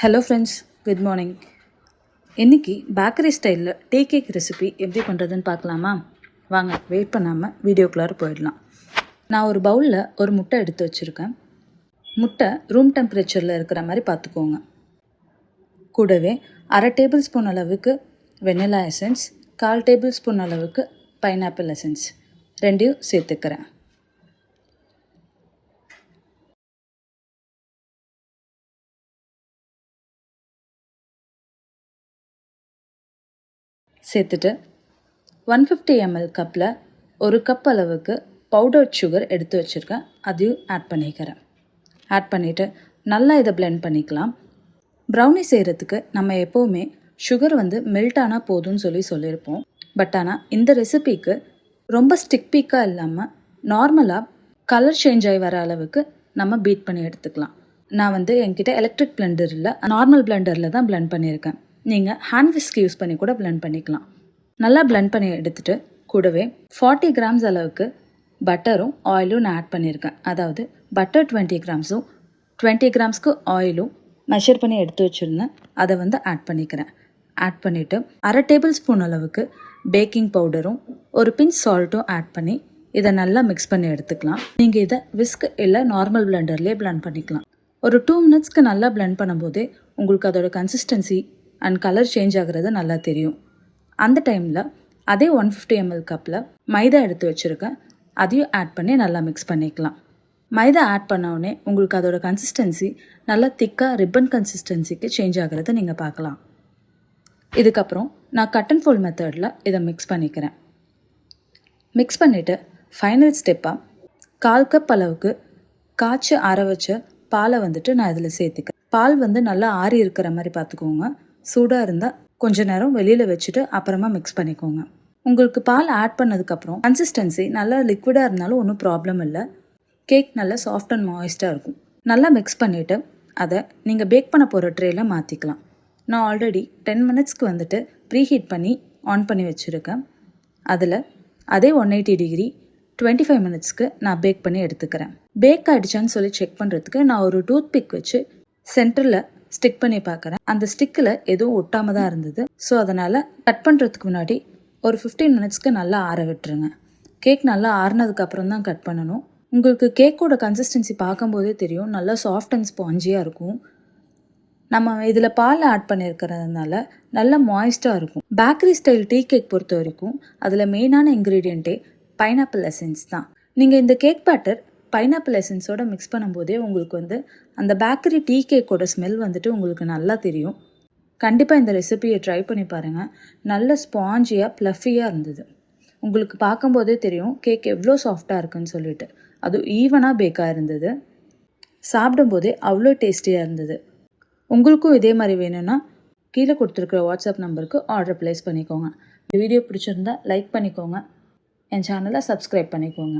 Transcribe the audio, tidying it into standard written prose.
Hello friends, good morning. இன்றைக்கி bakery ஸ்டைலில் tea cake recipe எப்படி பண்ணுறதுன்னு பார்க்கலாமா? வாங்க, வெயிட் பண்ணாமல் வீடியோக்குள்ளார போயிடலாம். நான் ஒரு பவுலில் ஒரு முட்டை எடுத்து வச்சுருக்கேன். முட்டை ரூம் டெம்பரேச்சரில் இருக்கிற மாதிரி பார்த்துக்கோங்க. கூடவே 1/2 டேபிள் ஸ்பூன் அளவுக்கு வெனிலா எசன்ஸ், 1/4 டேபிள் ஸ்பூன் அளவுக்கு பைனாப்பிள் எசன்ஸ் ரெண்டையும் சேர்த்துக்கிறேன். சேர்த்துட்டு 150 ml கப்பில் ஒரு கப் அளவுக்கு பவுடர்ட் சுகர் எடுத்து வச்சுருக்கேன். அதையும் ஆட் பண்ணிக்கிறேன். ஆட் பண்ணிவிட்டு நல்லா இதை பிளெண்ட் பண்ணிக்கலாம். ப்ரௌனி செய்கிறதுக்கு நம்ம எப்போவுமே சுகர் மெல்ட் ஆனால் போதும்னு சொல்லியிருப்போம். பட் ஆனால் இந்த ரெசிபிக்கு ரொம்ப ஸ்டிக் பீக்காக இல்லாமல் நார்மலாக கலர் சேஞ்ச் ஆகி வர அளவுக்கு நம்ம பீட் பண்ணி எடுத்துக்கலாம். நான் என்கிட்ட எலக்ட்ரிக் பிளெண்டர் இல்லை, நார்மல் பிளெண்டரில் தான் பிளெண்ட் பண்ணியிருக்கேன். நீங்கள் ஹேண்ட் விஸ்க் யூஸ் பண்ணி கூட பிளெண்ட் பண்ணிக்கலாம். நல்லா பிளெண்ட் பண்ணி எடுத்துகிட்டு கூடவே 40 கிராம்ஸ் அளவுக்கு பட்டரும் ஆயிலும் நான் ஆட் பண்ணியிருக்கேன். அதாவது பட்டர் 20 கிராம்ஸும் 20 கிராம்ஸ்க்கு ஆயிலும் மெஷர் பண்ணி எடுத்து வச்சுருந்தேன். அதை ஆட் பண்ணிக்கிறேன். ஆட் பண்ணிவிட்டு 1/2 டேபிள் ஸ்பூன் அளவுக்கு பேக்கிங் பவுடரும் ஒரு பிஞ்ச் சால்ட்டும் ஆட் பண்ணி இதை நல்லா மிக்ஸ் பண்ணி எடுத்துக்கலாம். நீங்கள் இதை விஸ்க் இல்லை நார்மல் பிளெண்டர்லேயே பிளெண்ட் பண்ணிக்கலாம். ஒரு 2 மினிட்ஸ்க்கு நல்லா பிளெண்ட் பண்ணும்போதே உங்களுக்கு அதோட கன்சிஸ்டன்சி அண்ட் கலர் சேஞ்ச் ஆகிறது நல்லா தெரியும். அந்த டைமில் அதே 150 ml கப்பில் மைதா எடுத்து வச்சுருக்கேன். அதையும் ஆட் பண்ணி நல்லா மிக்ஸ் பண்ணிக்கலாம். மைதா ஆட் பண்ணவுடனே உங்களுக்கு அதோட கன்சிஸ்டன்சி நல்லா திக்காக ரிப்பன் கன்சிஸ்டன்சிக்கு சேஞ்ச் ஆகிறத நீங்கள் பார்க்கலாம். இதுக்கப்புறம் நான் கட் அண்ட் ஃபோல்ட் மெத்தடில் இதை மிக்ஸ் பண்ணிக்கிறேன். மிக்ஸ் பண்ணிவிட்டு ஃபைனல் ஸ்டெப்பாக 1/4 கப் அளவுக்கு காய்ச்சி ஆற வச்ச பாலை நான் இதில் சேர்த்துக்கிறேன். பால் நல்லா ஆறி இருக்கிற மாதிரி பார்த்துக்கோங்க. சூடாக இருந்தால் கொஞ்ச நேரம் வெளியில் வச்சுட்டு அப்புறமா மிக்ஸ் பண்ணிக்கோங்க. உங்களுக்கு பால் ஆட் பண்ணதுக்கப்புறம் கன்சிஸ்டன்சி நல்லா லிக்விடாக இருந்தாலும் ஒன்றும் ப்ராப்ளம் இல்லை. கேக் நல்லா சாஃப்ட் அண்ட் மாய்ஸ்டாக இருக்கும். நல்லா மிக்ஸ் பண்ணிவிட்டு அதை நீங்கள் பேக் பண்ண போகிற ட்ரேயில் மாற்றிக்கலாம். நான் ஆல்ரெடி 10 மினிட்ஸ்க்கு ப்ரீஹீட் பண்ணி ஆன் பண்ணி வச்சுருக்கேன். அதில் அதே 180 டிகிரி 25 மினிட்ஸ்க்கு நான் பேக் பண்ணி எடுத்துக்கிறேன். பேக் ஆகிடுச்சான்னு சொல்லி செக் பண்ணுறதுக்கு நான் ஒரு டூத் பிக் வச்சு சென்டரில் ஸ்டிக் பண்ணி பார்க்குறேன். அந்த ஸ்டிக்கில் எதுவும் ஒட்டாமல் தான் இருந்தது. ஸோ அதனால் கட் பண்ணுறதுக்கு முன்னாடி ஒரு 15 மினிட்ஸ்க்கு நல்லா ஆற விட்டுருங்க. கேக் நல்லா ஆறினதுக்கப்புறம் தான் கட் பண்ணணும். உங்களுக்கு கேக்கோட கன்சிஸ்டன்சி பார்க்கும்போதே தெரியும், நல்லா சாஃப்ட் அண்ட் ஸ்பாஞ்சியாக இருக்கும். நம்ம இதில் பால் ஆட் பண்ணியிருக்கிறதுனால நல்லா மாய்ஸ்டாக இருக்கும். பேக்கரி ஸ்டைல் டீ கேக் பொறுத்த வரைக்கும் அதில் மெயினான இன்க்ரீடியண்ட்டே பைனாப்பிள் எசன்ஸ் தான். நீங்கள் இந்த கேக் பேட்டர் பைனாப்பிள் எசன்ஸோட மிக்ஸ் பண்ணும்போதே உங்களுக்கு அந்த பேக்கரி டீ கேக்கோட ஸ்மெல் உங்களுக்கு நல்லா தெரியும். கண்டிப்பாக இந்த ரெசிபியை ட்ரை பண்ணி பாருங்கள். நல்ல ஸ்பாஞ்சியாக ப்ளஃபியாக இருந்தது. உங்களுக்கு பார்க்கும்போதே தெரியும் கேக் எவ்வளோ சாஃப்டாக இருக்குன்னு சொல்லிட்டு. அது ஈவனாக பேக்காக இருந்தது. சாப்பிடும்போதே அவ்வளோ டேஸ்டியாக இருந்தது. உங்களுக்கும் இதே மாதிரி வேணும்னா கீழே கொடுத்துருக்குற வாட்ஸ்அப் நம்பருக்கு ஆர்டர் ப்ளேஸ் பண்ணிக்கோங்க. இந்த வீடியோ பிடிச்சிருந்தா லைக் பண்ணிக்கோங்க. என் சேனலை சப்ஸ்கிரைப் பண்ணிக்கோங்க.